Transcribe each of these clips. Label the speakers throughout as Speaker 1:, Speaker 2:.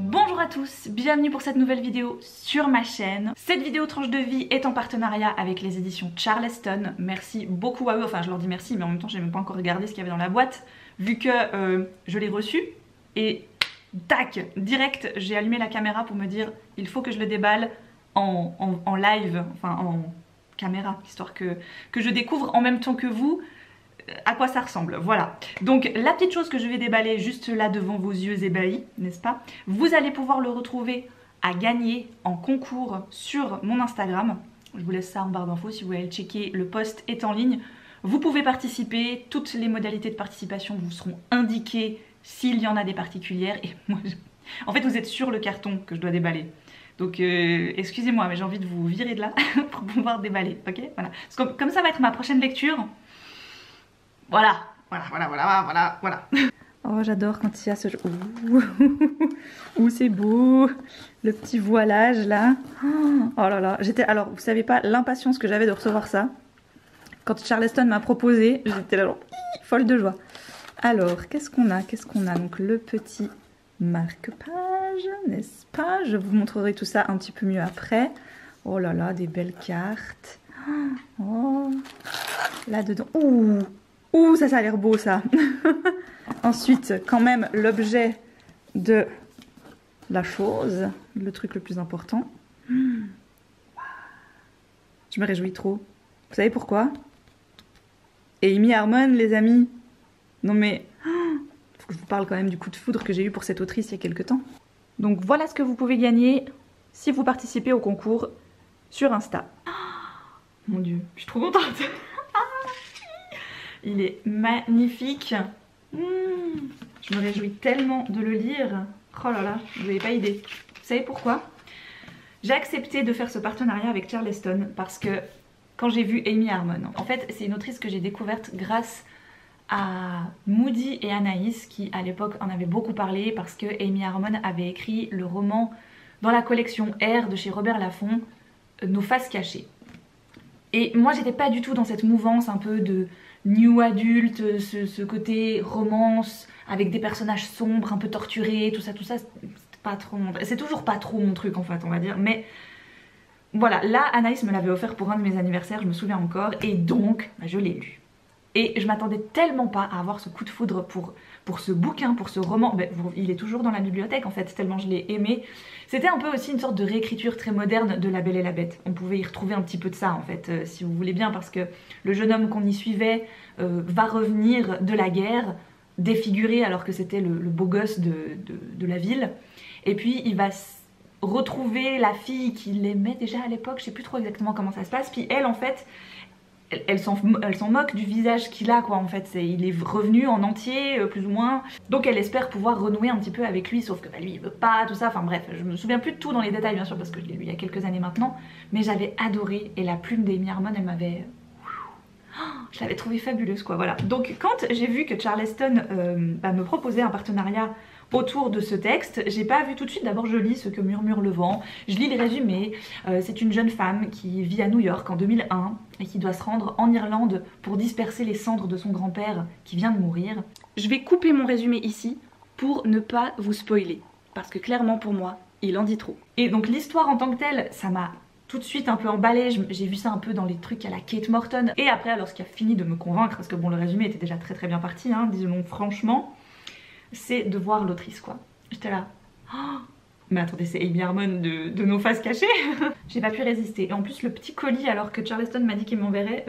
Speaker 1: Bonjour à tous, bienvenue pour cette nouvelle vidéo sur ma chaîne. Cette vidéo tranche de vie est en partenariat avec les éditions Charleston. Merci beaucoup à eux, enfin je leur dis merci mais en même temps j'ai même pas encore regardé ce qu'il y avait dans la boîte vu que je l'ai reçu et tac, direct j'ai allumé la caméra pour me dire il faut que je le déballe en live, enfin en caméra, histoire que je découvre en même temps que vous à quoi ça ressemble, voilà. Donc la petite chose que je vais déballer juste là devant vos yeux ébahis, n'est-ce pas? Vous allez pouvoir le retrouver à gagner en concours sur mon Instagram. Je vous laisse ça en barre d'infos si vous voulez le checker, le post est en ligne. Vous pouvez participer, toutes les modalités de participation vous seront indiquées s'il y en a des particulières. Et moi, en fait vous êtes sur le carton que je dois déballer. Donc excusez-moi mais j'ai envie de vous virer de là pour pouvoir déballer, ok? Voilà. Parce que comme ça va être ma prochaine lecture. Voilà. Oh, j'adore quand il y a ce jeu. Ouh, c'est beau. Le petit voilage là. Oh là là. Alors, vous savez pas l'impatience que j'avais de recevoir ça. Quand Charleston m'a proposé, j'étais là genre folle de joie. Alors, qu'est-ce qu'on a? Donc, le petit marque-page, n'est-ce pas? Je vous montrerai tout ça un petit peu mieux après. Oh là là, des belles cartes. Oh, là-dedans. Ouh, ça a l'air beau ça. Ensuite, quand même, l'objet de la chose, le truc le plus important. Je me réjouis trop. Vous savez pourquoi? Amy Harmon, les amis. Non mais, faut que je vous parle quand même du coup de foudre que j'ai eu pour cette autrice il y a quelques temps. Donc voilà ce que vous pouvez gagner si vous participez au concours sur Insta. Mon Dieu, je suis trop contente. Il est magnifique. Je me réjouis tellement de le lire. Oh là là, vous n'avez pas idée. Vous savez pourquoi? J'ai accepté de faire ce partenariat avec Charleston parce que quand j'ai vu Amy Harmon, en fait c'est une autrice que j'ai découverte grâce à Moody et Anaïs qui à l'époque en avaient beaucoup parlé parce que Amy Harmon avait écrit le roman dans la collection R de chez Robert Laffont, Nos faces cachées. Et moi j'étais pas du tout dans cette mouvance un peu de new adulte, ce côté romance avec des personnages sombres, un peu torturés, tout ça, pas trop c'est toujours pas trop mon truc en fait on va dire, mais voilà, là Anaïs me l'avait offert pour un de mes anniversaires, je me souviens encore, et donc je l'ai lu. Et je m'attendais tellement pas à avoir ce coup de foudre pour ce bouquin, pour ce roman. Ben, il est toujours dans la bibliothèque en fait, tellement je l'ai aimé. C'était un peu aussi une sorte de réécriture très moderne de La Belle et la Bête. On pouvait y retrouver un petit peu de ça en fait, si vous voulez bien, parce que le jeune homme qu'on y suivait va revenir de la guerre, défiguré alors que c'était le beau gosse de la ville. Et puis il va retrouver la fille qu'il aimait déjà à l'époque, je sais plus trop exactement comment ça se passe. Puis elle en fait... Elle s'en moque du visage qu'il a quoi en fait, il est revenu en entier plus ou moins, donc elle espère pouvoir renouer un petit peu avec lui, sauf que bah, lui il veut pas, tout ça, enfin bref, je me souviens plus de tout dans les détails bien sûr parce que je l'ai lu il y a quelques années maintenant, mais j'avais adoré et la plume d'Amy Harmon elle m'avait... je l'avais trouvée fabuleuse quoi, voilà. Donc quand j'ai vu que Charleston me proposait un partenariat autour de ce texte, j'ai pas vu tout de suite, d'abord je lis Ce que murmure le vent, je lis les résumés, c'est une jeune femme qui vit à New York en 2001 et qui doit se rendre en Irlande pour disperser les cendres de son grand-père qui vient de mourir. Je vais couper mon résumé ici pour ne pas vous spoiler, parce que clairement pour moi, il en dit trop. Et donc l'histoire en tant que telle, ça m'a tout de suite un peu emballée, j'ai vu ça un peu dans les trucs à la Kate Morton, et après lorsqu'il a fini de me convaincre, parce que bon le résumé était déjà très bien parti, hein, disons franchement, c'est de voir l'autrice quoi. J'étais là, oh, mais attendez c'est Amy Harmon de Nos faces cachées. J'ai pas pu résister. Et en plus le petit colis alors que Charleston m'a dit qu'il m'enverrait,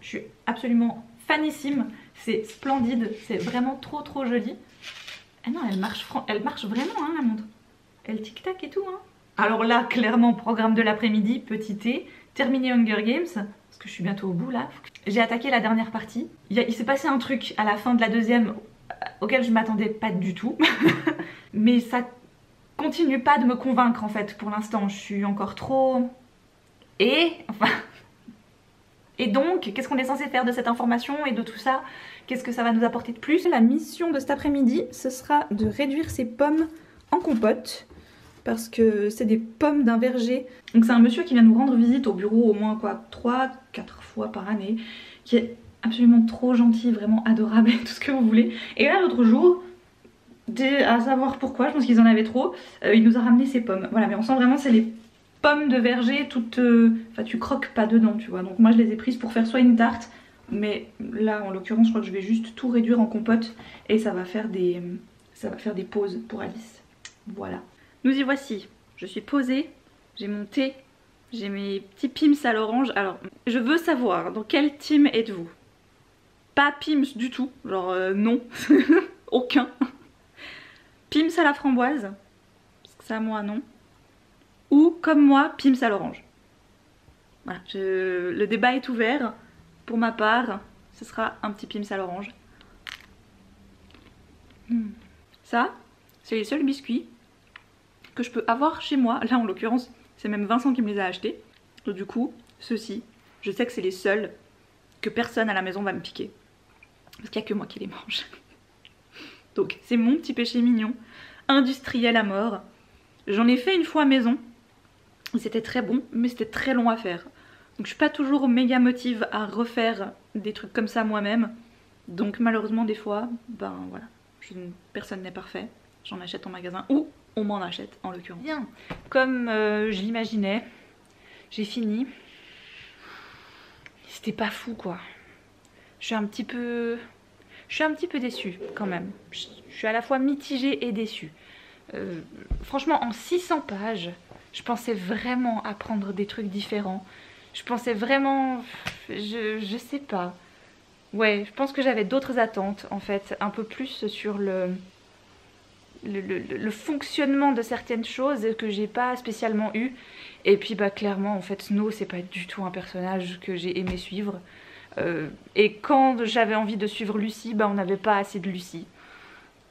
Speaker 1: je suis absolument fanissime. C'est splendide, c'est vraiment trop joli. Ah non elle marche vraiment hein la montre. Elle tic tac et tout hein. Alors là clairement programme de l'après-midi, petit thé, terminé Hunger Games, parce que je suis bientôt au bout là. J'ai attaqué la dernière partie. Il s'est passé un truc à la fin de la deuxième auquel je m'attendais pas du tout. Mais ça continue pas de me convaincre en fait pour l'instant. Je suis encore trop... Et donc, qu'est-ce qu'on est censé faire de cette information et de tout ça? Qu'est-ce que ça va nous apporter de plus? La mission de cet après-midi, ce sera de réduire ces pommes en compote. Parce que c'est des pommes d'un verger. Donc c'est un monsieur qui vient nous rendre visite au bureau au moins quoi 3-4 fois par année. Qui est absolument trop gentil, vraiment adorable, tout ce que vous voulez. Et là l'autre jour, à savoir pourquoi, je pense qu'ils en avaient trop. Il nous a ramené ses pommes. Voilà, mais on sent vraiment c'est les pommes de verger toutes... Enfin tu croques pas dedans, tu vois. Donc moi je les ai prises pour faire soit une tarte, mais là en l'occurrence je crois que je vais juste tout réduire en compote et ça va faire des pauses pour Alice. Voilà. Nous y voici. Je suis posée, j'ai mon thé, j'ai mes petits Pims à l'orange. Alors je veux savoir dans quel team êtes-vous? Pas Pims du tout, genre non, aucun. Pims à la framboise, parce que ça moi non. Ou comme moi, Pims à l'orange. Voilà, le débat est ouvert. Pour ma part, ce sera un petit Pims à l'orange. Ça, c'est les seuls biscuits que je peux avoir chez moi. Là en l'occurrence, c'est même Vincent qui me les a achetés. Donc du coup, ceux-ci, je sais que c'est les seuls que personne à la maison va me piquer. Parce qu'il n'y a que moi qui les mange. Donc c'est mon petit péché mignon, industriel à mort. J'en ai fait une fois maison. C'était très bon, mais c'était très long à faire. Donc je suis pas toujours méga motive à refaire des trucs comme ça moi-même. Donc malheureusement des fois, ben voilà, personne n'est parfait. J'en achète en magasin ou on m'en achète en l'occurrence. Bien, comme je l'imaginais, j'ai fini. C'était pas fou quoi. Je suis un petit peu déçue quand même. Je suis à la fois mitigée et déçue. Franchement en 600 pages, je pensais vraiment apprendre des trucs différents. Je pensais vraiment... je sais pas. Ouais, je pense que j'avais d'autres attentes en fait. Un peu plus sur le fonctionnement de certaines choses que j'ai pas spécialement eu. Et puis bah clairement en fait Snow c'est pas du tout un personnage que j'ai aimé suivre. Et quand j'avais envie de suivre Lucy, bah on n'avait pas assez de Lucy.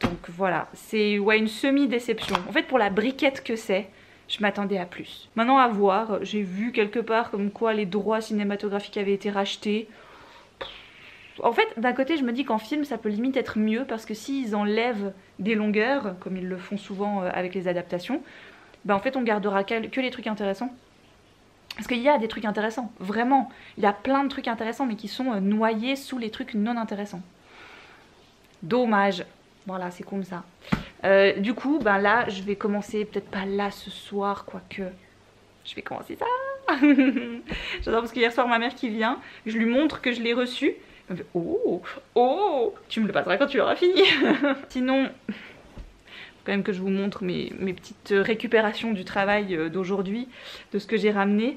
Speaker 1: Donc voilà, c'est ouais, une semi-déception. En fait pour la briquette que c'est, je m'attendais à plus. Maintenant à voir, j'ai vu quelque part comme quoi les droits cinématographiques avaient été rachetés. En fait, d'un côté, je me dis qu'en film, ça peut limite être mieux parce que s'ils enlèvent des longueurs, comme ils le font souvent avec les adaptations, bah en fait, on gardera que les trucs intéressants. Parce qu'il y a des trucs intéressants, vraiment. Il y a plein de trucs intéressants, mais qui sont noyés sous les trucs non intéressants. Dommage. Voilà, c'est comme ça. Du coup, ben là, je vais commencer, peut-être pas là ce soir, quoique... Je vais commencer ça. J'adore parce qu'hier soir, ma mère qui vient, je lui montre que je l'ai reçu. Elle me fait, oh, oh, tu me le passeras quand tu l'auras fini. Sinon, faut quand même que je vous montre mes petites récupérations du travail d'aujourd'hui, de ce que j'ai ramené.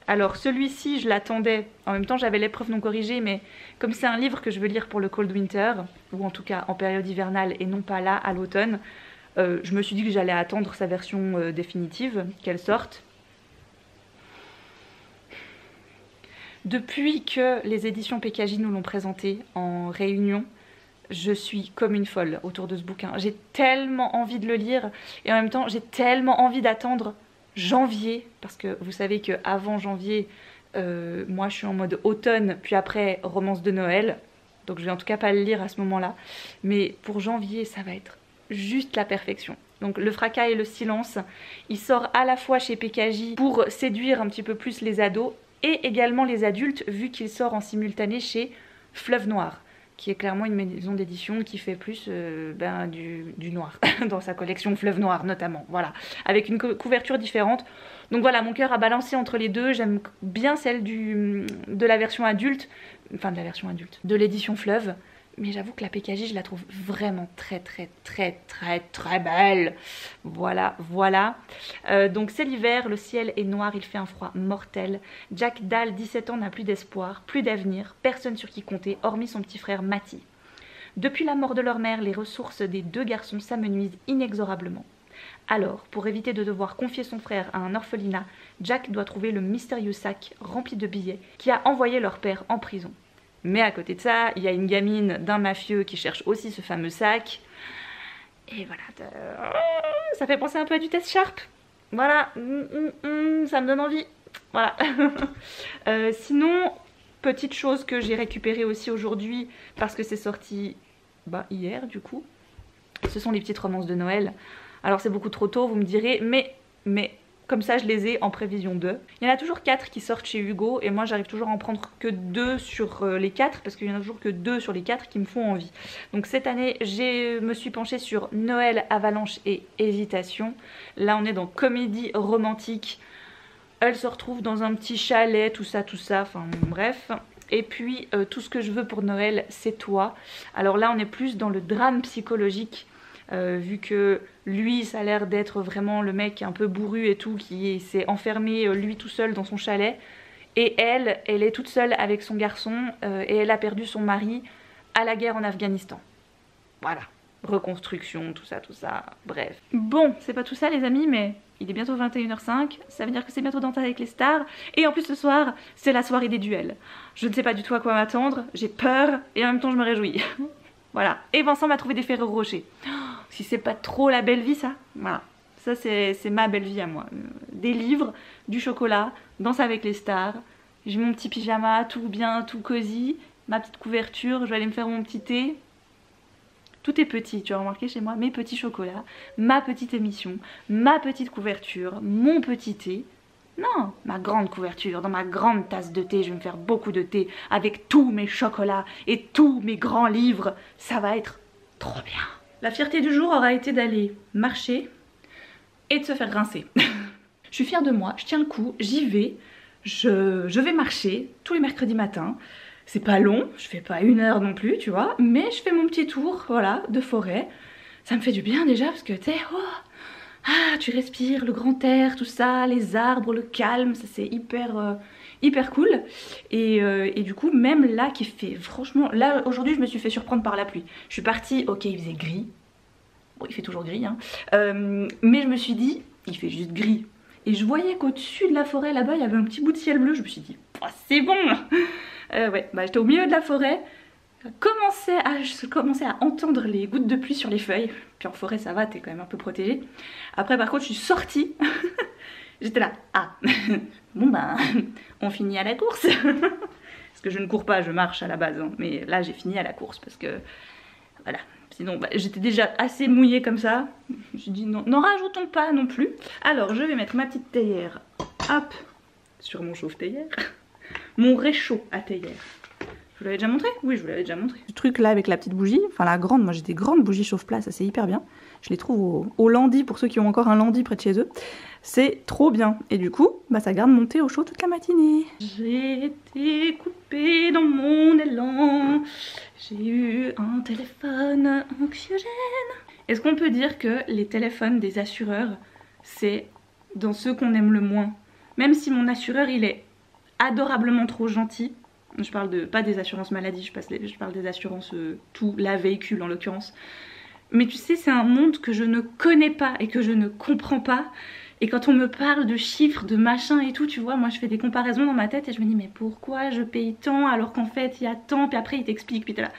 Speaker 1: Alors celui-ci, je l'attendais. En même temps, j'avais l'épreuve non corrigée, mais comme c'est un livre que je veux lire pour le Cold Winter, ou en tout cas en période hivernale et non pas là, à l'automne, je me suis dit que j'allais attendre sa version définitive, qu'elle sorte. Depuis que les éditions PKJ nous l'ont présenté en réunion, je suis comme une folle autour de ce bouquin. J'ai tellement envie de le lire et en même temps j'ai tellement envie d'attendre janvier, parce que vous savez qu'avant janvier, moi je suis en mode automne, puis après romance de Noël, donc je vais en tout cas pas le lire à ce moment-là, mais pour janvier ça va être juste la perfection. Donc Le Fracas et le Silence, il sort à la fois chez PKJ pour séduire un petit peu plus les ados et également les adultes, vu qu'il sort en simultané chez Fleuve Noir, qui est clairement une maison d'édition qui fait plus du noir, dans sa collection Fleuve Noir notamment, voilà, avec une couverture différente. Donc voilà, mon cœur a balancé entre les deux, j'aime bien celle de la version adulte, enfin de la version adulte, de l'édition Fleuve, mais j'avoue que la PKJ, je la trouve vraiment très belle. Voilà, voilà. Donc c'est l'hiver, le ciel est noir, il fait un froid mortel. Jack Dahl, 17 ans, n'a plus d'espoir, plus d'avenir, personne sur qui compter, hormis son petit frère Matty. Depuis la mort de leur mère, les ressources des deux garçons s'amenuisent inexorablement. Alors, pour éviter de devoir confier son frère à un orphelinat, Jack doit trouver le mystérieux sac rempli de billets qui a envoyé leur père en prison. Mais à côté de ça, il y a une gamine d'un mafieux qui cherche aussi ce fameux sac. Et voilà, ça fait penser un peu à du Test Sharp. Voilà, ça me donne envie. Voilà. Sinon, petite chose que j'ai récupérée aussi aujourd'hui, parce que c'est sorti hier du coup. Ce sont les petites romances de Noël. Alors c'est beaucoup trop tôt, vous me direz, mais Comme ça je les ai en prévision d'eux. Il y en a toujours 4 qui sortent chez Hugo et moi j'arrive toujours à en prendre que 2 sur les 4 parce qu'il y en a toujours que 2 sur les 4 qui me font envie. Donc cette année je me suis penchée sur Noël, Avalanche et Hésitation. Là on est dans comédie romantique. Elle se retrouve dans un petit chalet, tout ça, enfin bref. Et puis tout ce que je veux pour Noël c'est toi. Alors là on est plus dans le drame psychologique. Vu que lui ça a l'air d'être vraiment le mec un peu bourru et tout qui s'est enfermé lui tout seul dans son chalet et elle est toute seule avec son garçon et elle a perdu son mari à la guerre en Afghanistan. Voilà, reconstruction, tout ça, bref. Bon, c'est pas tout ça les amis mais il est bientôt 21h05, ça veut dire que c'est bientôt Danse avec les stars et en plus ce soir c'est la soirée des duels. Je ne sais pas du tout à quoi m'attendre, j'ai peur et en même temps je me réjouis. Voilà, et Vincent m'a trouvé des Ferrero Rocher. Oh, si c'est pas trop la belle vie ça. Voilà, ça c'est ma belle vie à moi. Des livres, du chocolat, Danse avec les stars. J'ai mon petit pyjama, tout bien, tout cosy. Ma petite couverture, je vais aller me faire mon petit thé. Tout est petit, tu as remarqué chez moi. Mes petits chocolats, ma petite émission, ma petite couverture, mon petit thé. Non, ma grande couverture, dans ma grande tasse de thé, je vais me faire beaucoup de thé avec tous mes chocolats et tous mes grands livres. Ça va être trop bien. La fierté du jour aura été d'aller marcher et de se faire grincer. Je suis fière de moi, je tiens le coup, j'y vais. Je vais marcher tous les mercredis matins. C'est pas long, je fais pas 1 heure non plus, tu vois, mais je fais mon petit tour, voilà, de forêt. Ça me fait du bien déjà parce que tu sais, oh, ah, tu respires le grand air, tout ça, les arbres, le calme, ça c'est hyper cool. Et du coup, même là qui fait, franchement, là aujourd'hui je me suis fait surprendre par la pluie. Je suis partie, ok il faisait gris, bon il fait toujours gris, hein, mais je me suis dit, il fait juste gris. Et je voyais qu'au-dessus de la forêt là-bas il y avait un petit bout de ciel bleu, je me suis dit, oh, c'est bon. Ouais, bah j'étais au milieu de la forêt. Je commençais à entendre les gouttes de pluie sur les feuilles. Puis en forêt ça va, t'es quand même un peu protégée. Après par contre je suis sortie. J'étais là, ah bon ben on finit à la course. Parce que je ne cours pas, je marche à la base, hein. Mais là j'ai fini à la course parce que voilà. Sinon bah, j'étais déjà assez mouillée comme ça. J'ai dit non, n'en rajoutons pas non plus. Alors je vais mettre ma petite théière, hop, sur mon chauffe-théière. Mon réchaud à théière. Je vous l'avais déjà montré? Oui, je vous l'avais déjà montré. Ce truc là avec la petite bougie, enfin la grande, moi j'ai des grandes bougies chauffe-plat, ça c'est hyper bien. Je les trouve au Landy, pour ceux qui ont encore un Landy près de chez eux. C'est trop bien. Et du coup, bah ça garde mon thé au chaud toute la matinée. J'ai été coupée dans mon élan. J'ai eu un téléphone anxiogène. Est-ce qu'on peut dire que les téléphones des assureurs, c'est dans ceux qu'on aime le moins? Même si mon assureur il est adorablement trop gentil. Je parle de, pas des assurances maladie, je parle des assurances tout, la véhicule en l'occurrence. Mais tu sais, c'est un monde que je ne connais pas et que je ne comprends pas. Et quand on me parle de chiffres, de machin et tout, tu vois, moi je fais des comparaisons dans ma tête et je me dis mais pourquoi je paye tant alors qu'en fait il y a tant, puis après il t'explique, puis t'es là,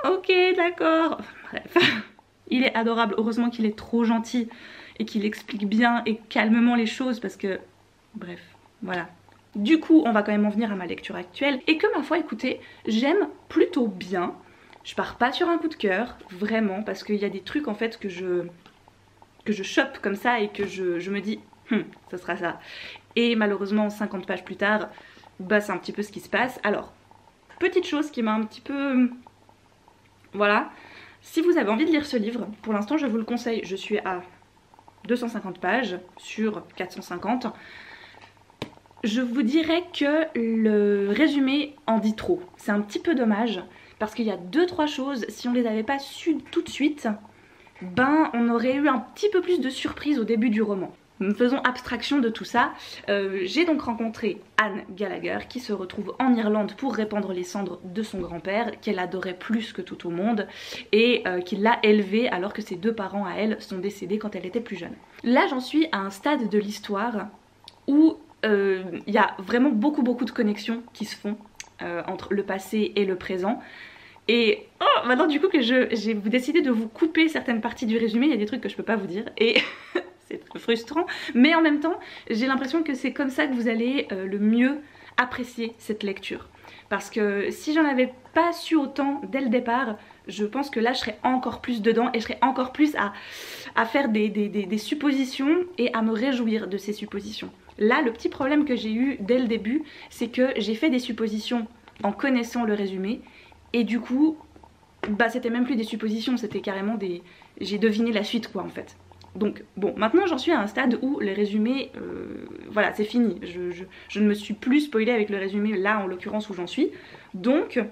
Speaker 1: ok d'accord. Bref, il est adorable, heureusement qu'il est trop gentil et qu'il explique bien et calmement les choses parce que, bref, voilà. Du coup, on va quand même en venir à ma lecture actuelle et que ma foi, écoutez, j'aime plutôt bien. Je pars pas sur un coup de cœur, vraiment, parce qu'il y a des trucs en fait que je chope comme ça et que je me dis, ça sera ça. Et malheureusement, 50 pages plus tard, bah c'est un petit peu ce qui se passe. Alors, petite chose qui m'a un petit peu... Voilà, si vous avez envie de lire ce livre, pour l'instant je vous le conseille, je suis à 250 pages sur 450. Je vous dirais que le résumé en dit trop. C'est un petit peu dommage parce qu'il y a 2-3 choses, si on les avait pas su tout de suite, ben on aurait eu un petit peu plus de surprise au début du roman. Faisons abstraction de tout ça. J'ai donc rencontré Anne Gallagher qui se retrouve en Irlande pour répandre les cendres de son grand-père qu'elle adorait plus que tout au monde et qui l'a élevée alors que ses 2 parents à elle sont décédés quand elle était plus jeune. Là j'en suis à un stade de l'histoire où il y a vraiment beaucoup de connexions qui se font entre le passé et le présent. Et oh, maintenant du coup que j'ai décidé de vous couper certaines parties du résumé, il y a des trucs que je peux pas vous dire et c'est frustrant, mais en même temps j'ai l'impression que c'est comme ça que vous allez le mieux apprécier cette lecture. Parce que si j'en avais pas su autant dès le départ, je pense que là je serais encore plus dedans et je serais encore plus à faire des suppositions et à me réjouir de ces suppositions. Là, le petit problème que j'ai eu dès le début, c'est que j'ai fait des suppositions en connaissant le résumé et du coup, bah c'était même plus des suppositions, c'était carrément des... j'ai deviné la suite quoi en fait. Donc bon, maintenant j'en suis à un stade où les résumés, voilà c'est fini, je ne me suis plus spoilée avec le résumé là en l'occurrence où j'en suis. Donc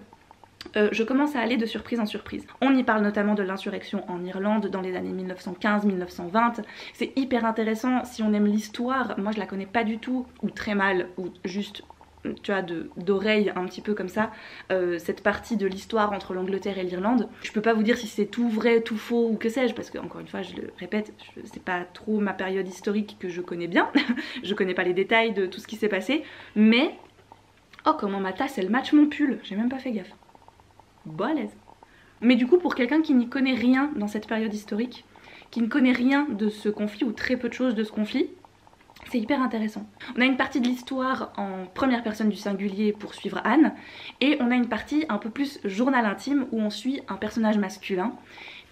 Speaker 1: je commence à aller de surprise en surprise. On y parle notamment de l'insurrection en Irlande dans les années 1915-1920. C'est hyper intéressant si on aime l'histoire. Moi je la connais pas du tout, ou très mal, ou juste tu vois d'oreille un petit peu comme ça, cette partie de l'histoire entre l'Angleterre et l'Irlande. Je peux pas vous dire si c'est tout vrai, tout faux ou que sais-je, parce que encore une fois je le répète, c'est pas trop ma période historique que je connais bien. Je connais pas les détails de tout ce qui s'est passé, mais oh comment ma tasse elle match mon pull, j'ai même pas fait gaffe. Bon à l'aise. Mais du coup pour quelqu'un qui n'y connaît rien dans cette période historique, qui ne connaît rien de ce conflit ou très peu de choses de ce conflit, c'est hyper intéressant. On a une partie de l'histoire en première personne du singulier pour suivre Anne, et on a une partie un peu plus journal intime où on suit un personnage masculin.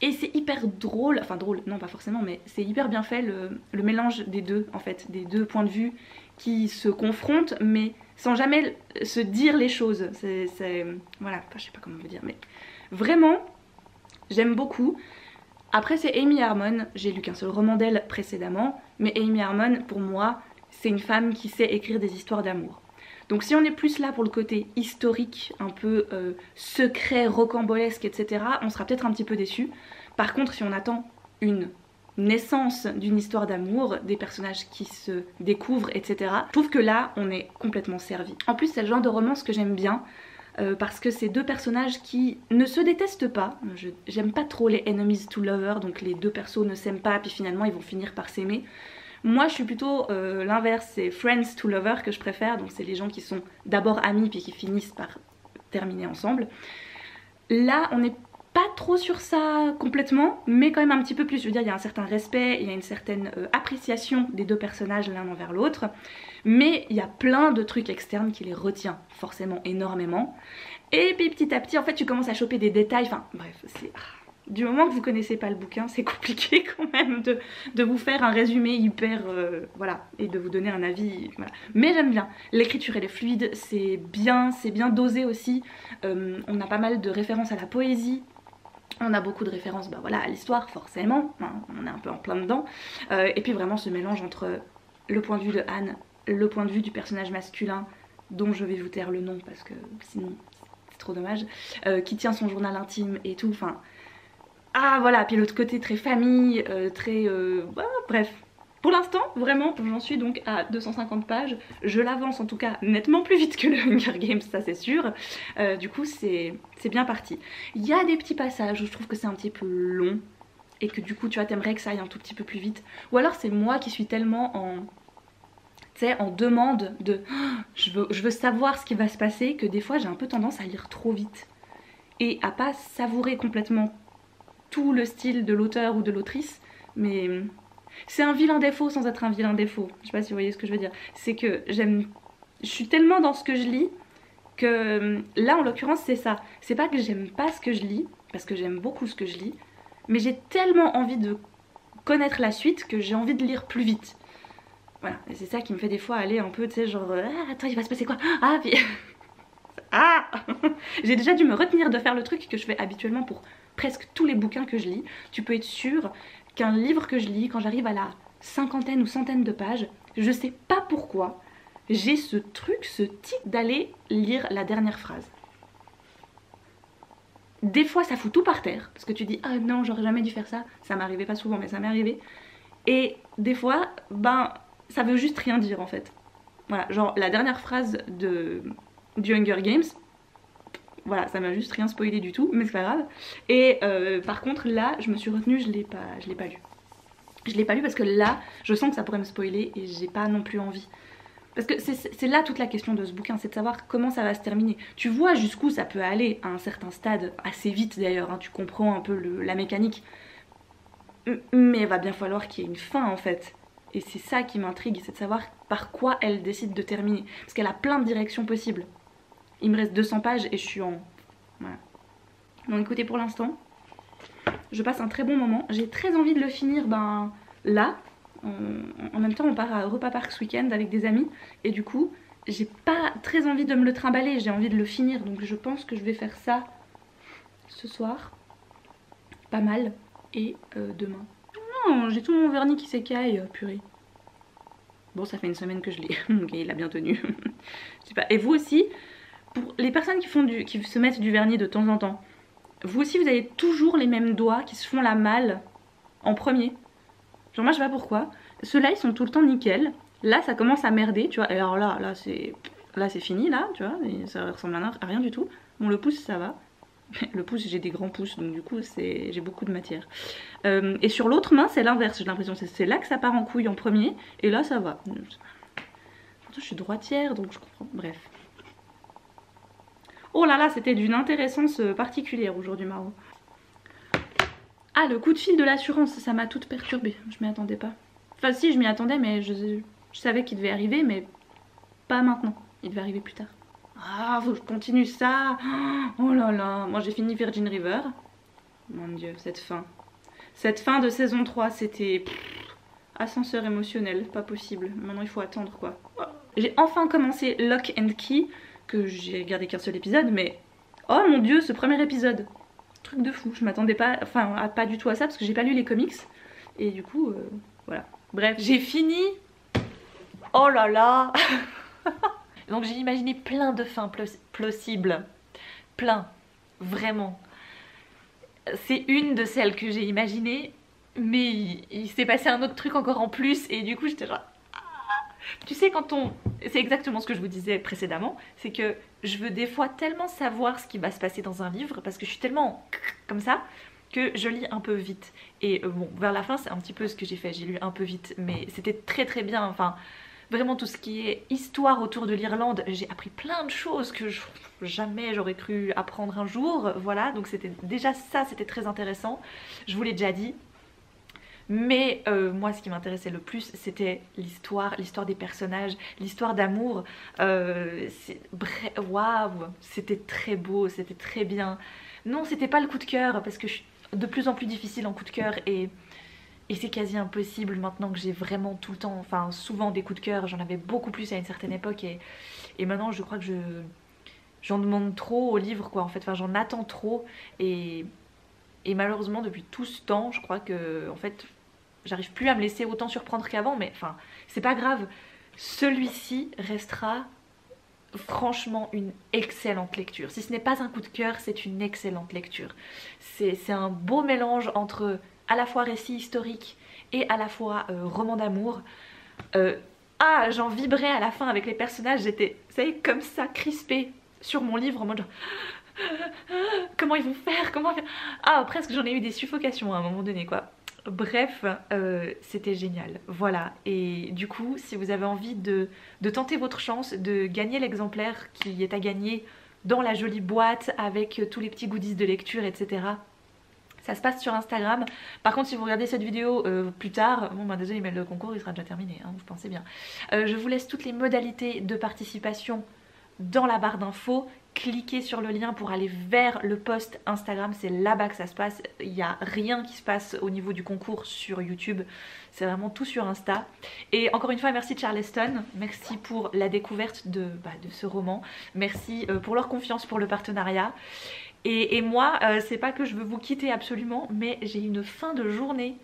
Speaker 1: Et c'est hyper drôle, enfin drôle, non pas forcément, mais c'est hyper bien fait le mélange des deux en fait, des deux points de vue qui se confrontent mais sans jamais se dire les choses. Voilà, enfin, je sais pas comment vous dire, mais vraiment j'aime beaucoup. Après c'est Amy Harmon, j'ai lu qu'un seul roman d'elle précédemment, mais Amy Harmon pour moi c'est une femme qui sait écrire des histoires d'amour. Donc si on est plus là pour le côté historique, un peu secret, rocambolesque, etc., on sera peut-être un petit peu déçu. Par contre si on attend une naissance d'une histoire d'amour, des personnages qui se découvrent, etc., je trouve que là on est complètement servi. En plus c'est le genre de romance que j'aime bien, parce que c'est deux personnages qui ne se détestent pas. J'aime pas trop les enemies to lovers, donc les deux persos ne s'aiment pas puis finalement ils vont finir par s'aimer. Moi je suis plutôt l'inverse, c'est friends to lovers que je préfère, donc c'est les gens qui sont d'abord amis puis qui finissent par terminer ensemble. Là on n'est pas trop sur ça complètement, mais quand même un petit peu plus. Je veux dire, il y a un certain respect, il y a une certaine appréciation des deux personnages l'un envers l'autre, mais il y a plein de trucs externes qui les retient forcément énormément. Et puis petit à petit, en fait, tu commences à choper des détails, enfin bref, c'est... Du moment que vous connaissez pas le bouquin, c'est compliqué quand même de vous faire un résumé hyper... voilà, et de vous donner un avis, voilà. Mais j'aime bien, l'écriture elle est fluide, c'est bien dosé aussi, on a pas mal de références à la poésie, on a beaucoup de références bah voilà, à l'histoire forcément, hein, on est un peu en plein dedans, et puis vraiment ce mélange entre le point de vue de Anne, le point de vue du personnage masculin, dont je vais vous taire le nom parce que sinon c'est trop dommage, qui tient son journal intime et tout, enfin... Ah voilà, puis l'autre côté très famille, très... bah, bref. Pour l'instant, vraiment, j'en suis donc à 250 pages. Je l'avance en tout cas nettement plus vite que le Hunger Games, ça c'est sûr. Du coup, c'est bien parti. Il y a des petits passages où je trouve que c'est un petit peu long et que du coup, tu vois, t'aimerais que ça aille un tout petit peu plus vite. Ou alors c'est moi qui suis tellement en demande de je veux savoir ce qui va se passer que des fois j'ai un peu tendance à lire trop vite et à pas savourer complètement tout le style de l'auteur ou de l'autrice, mais c'est un vilain défaut sans être un vilain défaut. Je sais pas si vous voyez ce que je veux dire. C'est que je suis tellement dans ce que je lis que là en l'occurrence c'est ça. C'est pas que j'aime pas ce que je lis, parce que j'aime beaucoup ce que je lis, mais j'ai tellement envie de connaître la suite que j'ai envie de lire plus vite. Voilà, et c'est ça qui me fait des fois aller un peu, tu sais, genre ah, attends, il va se passer quoi? Ah, puis... ah j'ai déjà dû me retenir de faire le truc que je fais habituellement pour presque tous les bouquins que je lis. Tu peux être sûr qu'un livre que je lis, quand j'arrive à la cinquantaine ou centaine de pages, je sais pas pourquoi, j'ai ce truc, ce tic d'aller lire la dernière phrase. Des fois ça fout tout par terre, parce que tu dis ah non j'aurais jamais dû faire ça, ça m'arrivait pas souvent mais ça m'est arrivé. Et des fois, ben ça veut juste rien dire en fait. Voilà, genre la dernière phrase du Hunger Games, voilà, ça m'a juste rien spoilé du tout, mais c'est pas grave. Et par contre là, je me suis retenue, je l'ai pas lu. Je l'ai pas lu parce que là, je sens que ça pourrait me spoiler et j'ai pas non plus envie. Parce que c'est là toute la question de ce bouquin, c'est de savoir comment ça va se terminer. Tu vois jusqu'où ça peut aller à un certain stade, assez vite d'ailleurs, hein, tu comprends un peu la mécanique. Mais il va bien falloir qu'il y ait une fin en fait. Et c'est ça qui m'intrigue, c'est de savoir par quoi elle décide de terminer. Parce qu'elle a plein de directions possibles. Il me reste 200 pages et je suis en... Voilà. Donc écoutez, pour l'instant, je passe un très bon moment. J'ai très envie de le finir là. En même temps, on part à Europa Park ce week-end avec des amis. Et du coup, j'ai pas très envie de me le trimballer. J'ai envie de le finir. Donc je pense que je vais faire ça ce soir. Pas mal. Et demain. Non, j'ai tout mon vernis qui s'écaille, purée. Bon, ça fait une semaine que je l'ai. Ok, il a bien tenu. Je sais pas. Et vous aussi, pour les personnes qui se mettent du vernis de temps en temps, vous aussi vous avez toujours les mêmes doigts qui se font la malle en premier. Genre moi je sais pas pourquoi. Ceux-là ils sont tout le temps nickel. Là ça commence à merder, tu vois. Et alors là c'est fini là, tu vois. Et ça ressemble à rien du tout. Bon, le pouce ça va. Le pouce, j'ai des grands pouces, donc du coup j'ai beaucoup de matière. Et sur l'autre main c'est l'inverse, j'ai l'impression. C'est là que ça part en couille en premier. Et là ça va. Pourtant je suis droitière donc je comprends. Bref. Oh là là, c'était d'une intéressance particulière aujourd'hui, Maro. Ah, le coup de fil de l'assurance, ça m'a toute perturbée. Je m'y attendais pas. Enfin si, je m'y attendais, mais je savais qu'il devait arriver, mais pas maintenant. Il devait arriver plus tard. Ah, faut que je continue ça. Oh là là, moi j'ai fini Virgin River. Mon dieu, cette fin. Cette fin de saison 3, c'était ascenseur émotionnel, pas possible. Maintenant il faut attendre quoi. J'ai enfin commencé Lock and Key, que j'ai regardé qu'un seul épisode, mais oh mon dieu, ce premier épisode, truc de fou. Je m'attendais pas, enfin pas du tout à ça parce que j'ai pas lu les comics et du coup voilà. Bref, j'ai fini. Oh là là. Donc j'ai imaginé plein de fins possibles, plein, vraiment. C'est une de celles que j'ai imaginées, mais il s'est passé un autre truc encore en plus et du coup j'étais genre... Tu sais quand on... C'est exactement ce que je vous disais précédemment, c'est que je veux des fois tellement savoir ce qui va se passer dans un livre parce que je suis tellement comme ça que je lis un peu vite. Et bon, vers la fin c'est un petit peu ce que j'ai fait, j'ai lu un peu vite, mais c'était très très bien, enfin... Vraiment tout ce qui est histoire autour de l'Irlande, j'ai appris plein de choses que jamais j'aurais cru apprendre un jour, voilà, donc c'était déjà ça, c'était très intéressant, je vous l'ai déjà dit. Mais moi ce qui m'intéressait le plus c'était l'histoire des personnages, l'histoire d'amour, waouh, c'était très beau, c'était très bien. Non, c'était pas le coup de cœur parce que je suis de plus en plus difficile en coup de cœur et c'est quasi impossible maintenant que j'ai vraiment tout le temps, enfin souvent des coups de cœur, j'en avais beaucoup plus à une certaine époque et maintenant je crois que j'en demande trop au livre quoi en fait, enfin j'en attends trop et malheureusement depuis tout ce temps je crois que en fait j'arrive plus à me laisser autant surprendre qu'avant, mais enfin c'est pas grave, celui-ci restera franchement une excellente lecture. Si ce n'est pas un coup de cœur, c'est une excellente lecture. C'est un beau mélange entre à la fois récit historique et à la fois roman d'amour. J'en vibrais à la fin avec les personnages, j'étais, vous savez, comme ça, crispée sur mon livre en mode comment ils vont faire, presque j'en ai eu des suffocations à un moment donné quoi. Bref, c'était génial, voilà. Et du coup, si vous avez envie de tenter votre chance, de gagner l'exemplaire qui est à gagner dans la jolie boîte avec tous les petits goodies de lecture, etc. Ça se passe sur Instagram. Par contre, si vous regardez cette vidéo plus tard, bon bah désolé, mais le concours il sera déjà terminé, hein, vous pensez bien. Je vous laisse toutes les modalités de participation dans la barre d'infos. Cliquez sur le lien pour aller vers le post Instagram, c'est là-bas que ça se passe. Il n'y a rien qui se passe au niveau du concours sur YouTube, c'est vraiment tout sur Insta. Et encore une fois, merci Charleston, merci pour la découverte de ce roman, merci pour leur confiance pour le partenariat. Et moi, c'est pas que je veux vous quitter absolument, mais j'ai une fin de journée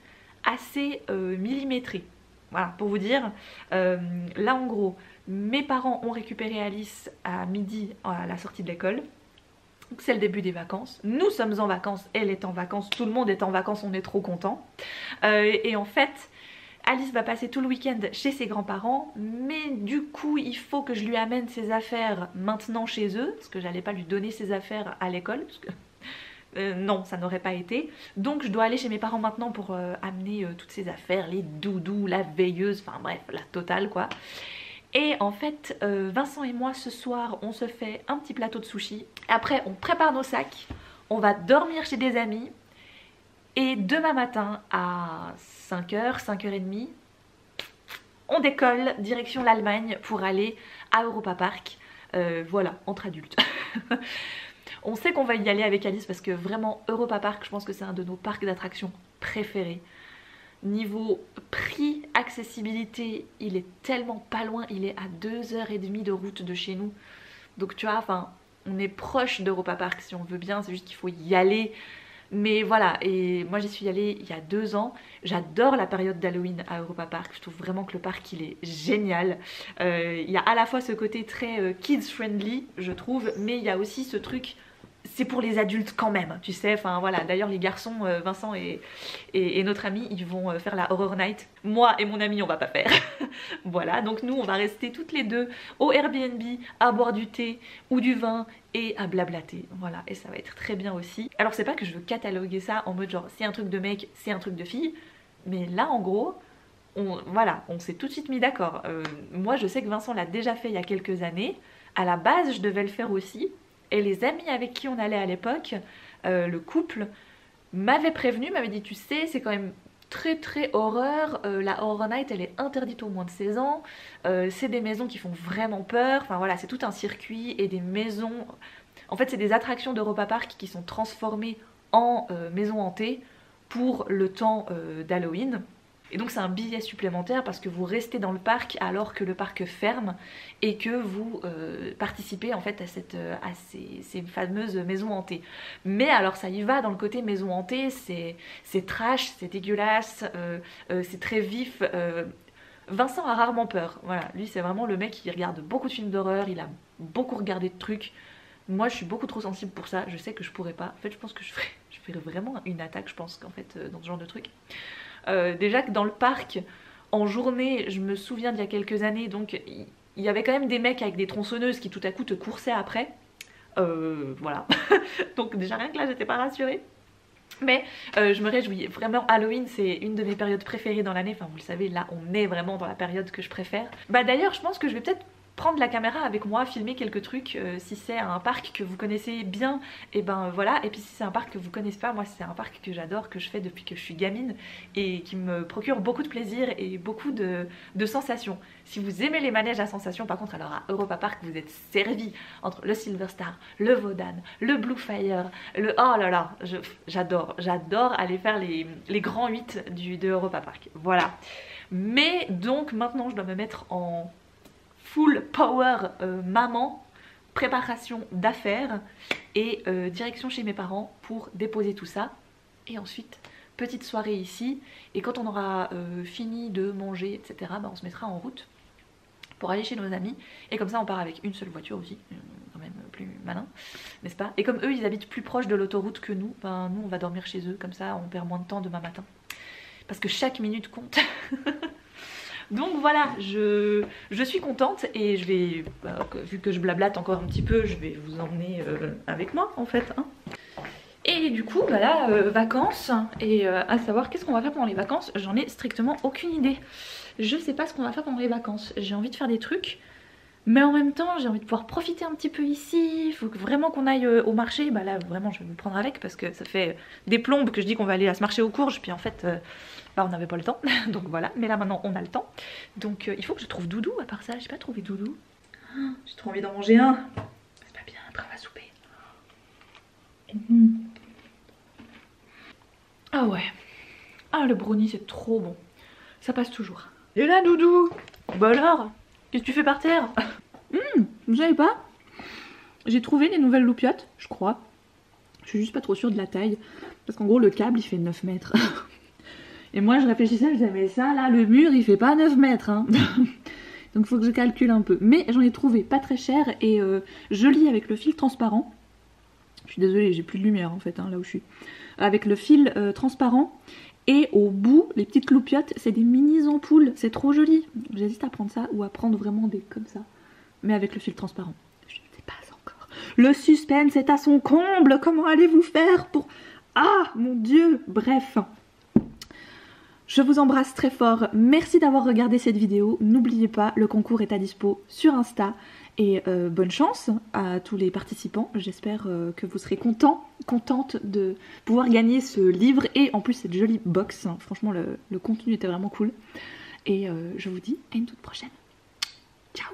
Speaker 1: assez millimétrée. Voilà, pour vous dire, là en gros, mes parents ont récupéré Alice à midi à la sortie de l'école. Donc c'est le début des vacances. Nous sommes en vacances, elle est en vacances, tout le monde est en vacances, on est trop contents. Et en fait, Alice va passer tout le week-end chez ses grands-parents, mais du coup il faut que je lui amène ses affaires maintenant chez eux, parce que j'allais pas lui donner ses affaires à l'école, parce que non, ça n'aurait pas été. Donc je dois aller chez mes parents maintenant pour amener toutes ces affaires, les doudous, la veilleuse, enfin bref, la totale quoi. Et en fait, Vincent et moi ce soir, on se fait un petit plateau de sushi. Après, on prépare nos sacs, on va dormir chez des amis. Et demain matin à 5h, 5h30, on décolle direction l'Allemagne pour aller à Europa Park. Voilà, entre adultes. On sait qu'on va y aller avec Alice parce que vraiment Europa Park, je pense que c'est un de nos parcs d'attractions préférés. Niveau prix, accessibilité, il est tellement pas loin, il est à 2h30 de route de chez nous. Donc tu vois, enfin, on est proche d'Europa Park si on veut bien, c'est juste qu'il faut y aller. Mais voilà, et moi j'y suis allée il y a 2 ans. J'adore la période d'Halloween à Europa Park. Je trouve vraiment que le parc il est génial. Il y a à la fois ce côté très kids friendly, je trouve, mais il y a aussi ce truc, c'est pour les adultes quand même, tu sais. Enfin voilà, d'ailleurs les garçons, Vincent et notre ami, ils vont faire la Horror Night. Moi et mon ami on va pas faire. Voilà, donc nous on va rester toutes les deux au Airbnb à boire du thé ou du vin et à blablater. Voilà, et ça va être très bien aussi. Alors c'est pas que je veux cataloguer ça en mode genre c'est un truc de mec, c'est un truc de fille, mais là en gros, voilà, on s'est tout de suite mis d'accord. Moi je sais que Vincent l'a déjà fait il y a quelques années. À la base je devais le faire aussi. Et les amis avec qui on allait à l'époque, le couple, m'avait prévenu, m'avait dit tu sais c'est quand même très horreur, la Horror Night elle est interdite aux moins de 16 ans, c'est des maisons qui font vraiment peur, enfin voilà c'est tout un circuit et des maisons, en fait c'est des attractions d'Europa Park qui sont transformées en maisons hantées pour le temps d'Halloween. Et donc c'est un billet supplémentaire parce que vous restez dans le parc alors que le parc ferme et que vous participez en fait à ces fameuses maisons hantées. Mais alors ça y va dans le côté maison hantée, c'est trash, c'est dégueulasse, c'est très vif. Vincent a rarement peur, voilà, lui c'est vraiment le mec qui regarde beaucoup de films d'horreur, il a beaucoup regardé de trucs. Moi je suis beaucoup trop sensible pour ça, je sais que je pourrais pas. En fait je pense que je ferais vraiment une attaque, je pense qu'en fait dans ce genre de truc. Déjà que dans le parc, en journée, je me souviens d'il y a quelques années, donc il y avait quand même des mecs avec des tronçonneuses qui tout à coup te coursaient après. Voilà. Donc déjà rien que là, j'étais pas rassurée. Mais je me réjouis. Vraiment, Halloween, c'est une de mes périodes préférées dans l'année. Enfin, vous le savez, là, on est vraiment dans la période que je préfère. Bah d'ailleurs, je pense que je vais peut-être prendre la caméra avec moi, filmer quelques trucs, si c'est un parc que vous connaissez bien, et ben voilà, et puis si c'est un parc que vous connaissez pas, moi c'est un parc que j'adore, que je fais depuis que je suis gamine, et qui me procure beaucoup de plaisir et beaucoup de sensations. Si vous aimez les manèges à sensations, par contre alors à Europa Park vous êtes servi entre le Silver Star, le Vodan, le Blue Fire, le... oh là là, j'adore aller faire les grands 8 de Europa Park, voilà. Mais donc maintenant je dois me mettre en full power maman, préparation d'affaires et direction chez mes parents pour déposer tout ça. Et ensuite, petite soirée ici. Et quand on aura fini de manger, etc., bah, on se mettra en route pour aller chez nos amis. Et comme ça, on part avec une seule voiture aussi. Quand même plus malin, n'est-ce pas? Et comme eux, ils habitent plus proche de l'autoroute que nous, ben, nous, on va dormir chez eux. Comme ça, on perd moins de temps demain matin. Parce que chaque minute compte. Donc voilà, je suis contente et je vais, vu que je blablate encore un petit peu, je vais vous emmener avec moi en fait. Hein. Et du coup, bah là, vacances, et à savoir qu'est-ce qu'on va faire pendant les vacances, j'en ai strictement aucune idée. Je sais pas ce qu'on va faire pendant les vacances, j'ai envie de faire des trucs, mais en même temps j'ai envie de pouvoir profiter un petit peu ici, il faut vraiment qu'on aille au marché, bah là vraiment je vais vous prendre avec parce que ça fait des plombes que je dis qu'on va aller à ce marché aux courges, puis en fait... bah on n'avait pas le temps, donc voilà, mais là maintenant on a le temps. Donc il faut que je trouve Doudou, à part ça, j'ai pas trouvé Doudou. J'ai trop envie d'en manger un. C'est pas bien, après on va souper. Ah ouais. Ah le brownie c'est trop bon. Ça passe toujours. Et là Doudou, bah alors, qu'est-ce que tu fais par terre? Vous savez pas? J'ai trouvé les nouvelles loupiottes, je crois. Je suis juste pas trop sûre de la taille. Parce qu'en gros le câble il fait 9 mètres. Et moi je réfléchissais, je disais mais ça là le mur il fait pas 9 mètres hein. Donc il faut que je calcule un peu. Mais j'en ai trouvé pas très cher et joli avec le fil transparent. Je suis désolée j'ai plus de lumière en fait hein, là où je suis. Avec le fil transparent et au bout les petites loupiottes c'est des mini ampoules. C'est trop joli. J'hésite à prendre ça ou à prendre vraiment des comme ça. Mais avec le fil transparent. Je ne sais pas encore. Le suspense est à son comble. Comment allez-vous faire pour... Ah mon dieu. Bref. Je vous embrasse très fort, merci d'avoir regardé cette vidéo, n'oubliez pas, le concours est à dispo sur Insta et bonne chance à tous les participants, j'espère que vous serez contente de pouvoir gagner ce livre et en plus cette jolie box, hein. Franchement le contenu était vraiment cool et je vous dis à une toute prochaine, ciao.